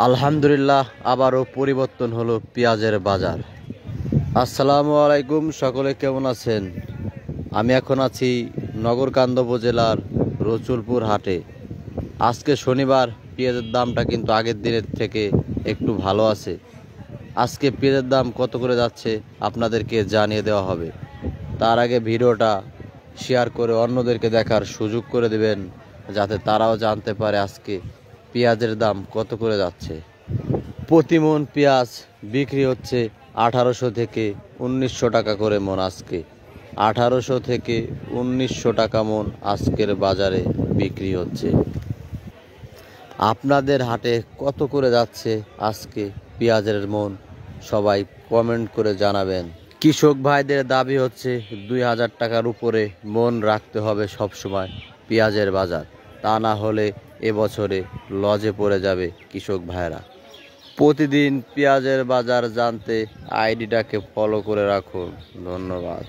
আলহামদুলিল্লাহ আবারও পরিবর্তন হলো পেঁয়াজের বাজার। আসসালামু আলাইকুম, সকলে কেমন আছেন? আমি এখন আছি নগরকান্দা উপজেলার রসুলপুর হাটে। আজকে শনিবার, পেঁয়াজের দামটা কিন্তু আগের দিনের থেকে একটু ভালো আছে। আজকে পেঁয়াজের দাম কত করে যাচ্ছে আপনাদেরকে জানিয়ে দেওয়া হবে। তার আগে ভিডিওটা শেয়ার করে অন্যদেরকে দেখার সুযোগ করে দেবেন, যাতে তারাও জানতে পারে আজকে পেঁয়াজের দাম কত করে যাচ্ছে। প্রতি মন পেঁয়াজ বিক্রি হচ্ছে 1800 থেকে 1900 টাকা করে মন। আজকে 1800 থেকে 1900 টাকা মন আজকের বাজারে বিক্রি হচ্ছে। আপনাদের হাটে কত করে যাচ্ছে আজকে পেঁয়াজের মন? সবাই কমেন্ট করে জানাবেন। কৃষক ভাইদের দাবি হচ্ছে 2000 টাকার উপরে মন রাখতে হবে সব সময় পেঁয়াজের বাজার, তা না হলে এবছরে লজে পড়ে যাবে কৃষক ভাইরা। প্রতিদিন পেঁয়াজের বাজার জানতে আইডিটাকে ফলো করে রাখুন। ধন্যবাদ।